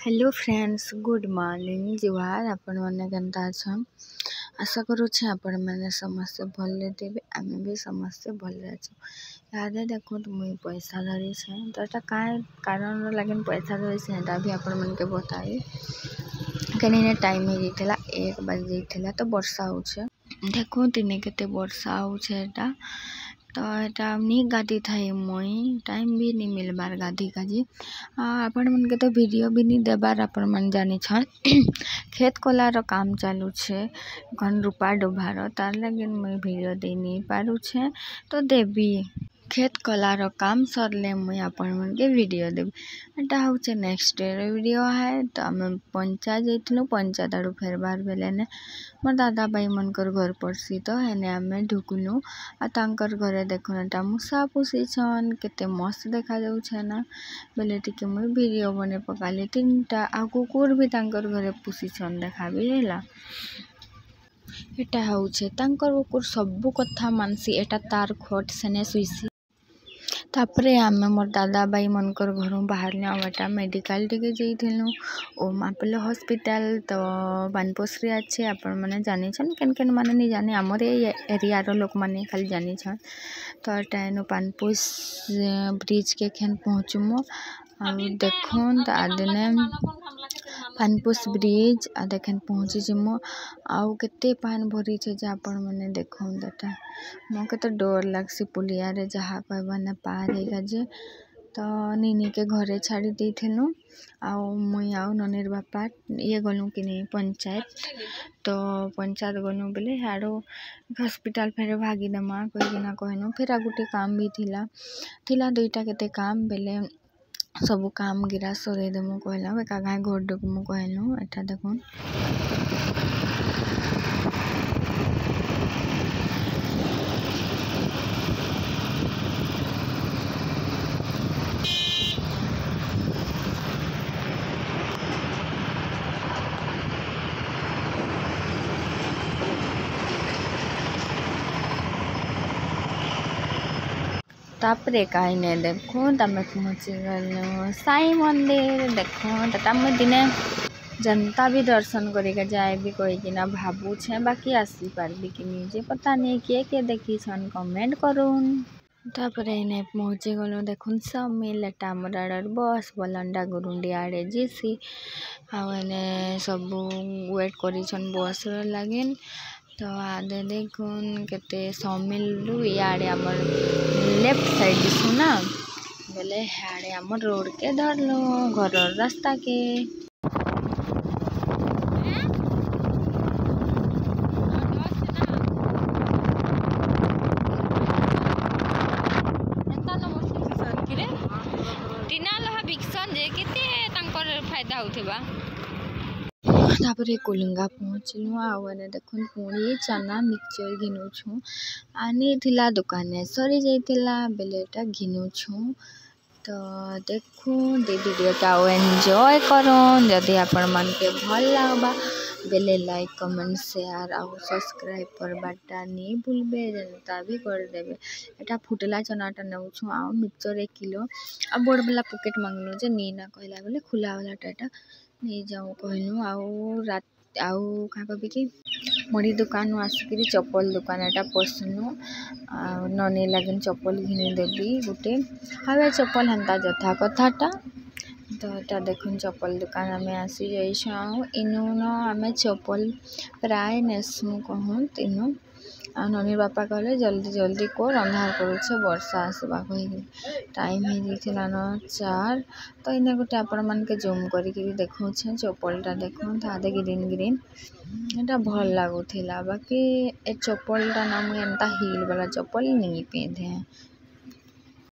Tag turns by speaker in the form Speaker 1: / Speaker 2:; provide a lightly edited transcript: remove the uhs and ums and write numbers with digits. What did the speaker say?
Speaker 1: Hello friends, good morning जुहार। आपण मैंने केनता अछन? आशा करुच्छे आपण मैंने समस्ते भले देवे। आमे भी समस्ते भले अच्छे। याद देखो मुई पैसा धरी छे तो एटा काय कारण लगिन पैसा धरी छे एटा भी आपण मन के बताई। कने टाइम हो जाइतला 1 बज जाइतला तो वर्षा होछे। देखो दिने केते वर्षा होछे एटा तो एटा नहीं गाधी थाई मुई टाइम भी नहीं मिलबार गाधी काजी। आपण मन के तो वीडियो भी नहीं देबार आपण मन जानी छन। खेत कोलार काम चालू छे घन रूपा डुबार तार लगिन मुई वीडियो दे नहीं पारू छे तो देबी। खेत कलार काम सरले मुई आपण मन के वीडियो देबी। एटा होचे नेक्स्ट डे रो वीडियो है। तो आमे पंचायत जाइतलु, पंचायत आडू फेरबार बेले ने मोर दादा भाई मनकर घर पड़सी तो हेने आमे ढुकलु। आ तांकर घरे देखो एटा मूसा पुसी छन केते मस्त देखा जाउ छे ना बेले टिके मुई वीडियो बने पकाली। 3टा आ कुकुर भी तांकर घरे पुसी छन देखाबी हैला। एटा होचे तांकर कुकुर सबु कथा मानसी। एटा तार खोट सेने सुइसी। तापरे आमे मोर दादा भाई मनकर घरों बाहर ने आवटा मेडिकल टिके जाइथिलु ओम आपेलो हॉस्पिटल तो बानपोसरी अच्छे। आपण माने जानि छन केन केन माने नहीं जाने हमर एरिया रो लोक माने खाली जानि छन। तो टाइनो पानपोस ब्रिज के खेन पहुँचमु आ देखुन त आदने पानपोस ब्रिज आ देखेन पहुँची जिमु। आउ केते पान भरी छे जे आपण माने देखुन दटा मोके तो डर लागसी पुलिया रे जहा कहबा ने पार हेगा जे। तो नीनी के घरे छाड़ी देथिलु आउ मुई आउ ननीर बापा ये गलु कि नहीं पंचायत। तो पंचायत गलु बेले हाडो हॉस्पिटल फेर भागी देमा कहि ना कहनु। फिर आ गुटे काम भी थिला 2टा केते काम बेले सबु काम गिरा सरे देमु कहला बेका गाय घर डकमु कहनु। एटा देखुन तापरे काई ने देखो तमे पहुँची गलु साई मंदिर। देखो तमे दिने जनता भी दर्शन करिके जाए भी कोई कि ना भाबू छे बाकी आसी पारबी कि नहीं पता नहीं किए देखी छन कमेंट करूँ। तापरे ने पहुँची गलु देखुन सब मिल एटा हमर आडर बस बलंडा गुरुंडी आड़े जीसी आने सबू वेट करी छन बस रो लागिन। तो आदे देखुन केते समिल इयाड़े हमर लेफ्ट साइड सुना बेले हाड़े हमर रोड के धरलो घर रास्ता के। फायदा होथिबा तापरे कोलिंगा पहुँचलु आने देखुन पुरी चना मिक्सचर घिनु छु आनी थिला दुकाने सरी जाइतिला बेलेटा घिनु छु। तो देखो दे वीडियो का एंजॉय करोन। जदि आपण मन के भल लागबा बेले लाइक कमेंट शेयर और सब्सक्राइब करबाटा नहीं भूलबे जनता भी कर देबे। एटा फुटला चनाटा नउ छु आ मिक्सचर 1 किलो आ बड़ वाला पैकेट मांगलो जे नी ना कहला बेले खुला वाला टाटा नहीं जाऊ कहनु। आउ रात आउ का कहबे कि मुड़ी दुकान आसिक चप्पल दुकान एटा पसनु आ ननी लगिन चप्पल घिनी देबी गुटे हवे चप्पल हंता जथा कथाटा। तो एटा देखुन चप्पल दुकान आमे आसी जाइछौ इनु न आमे चप्पल प्राय नेसमु कहूँ तीनू आ ननीर बापा कहले जल्दी जल्दी कर अंधार करूछे वर्षा आसबा कहि टाइम हे जाइथिला न 4। तो इने गुटे आपण मन के जूम करिकि देखौछे चप्पलटा देखुन तादे ग्रीन ग्रीन एटा भल लागुथिला बाकी ए चप्पलटा ना मुई एंता हील वाला चप्पल नहीं पिंधे।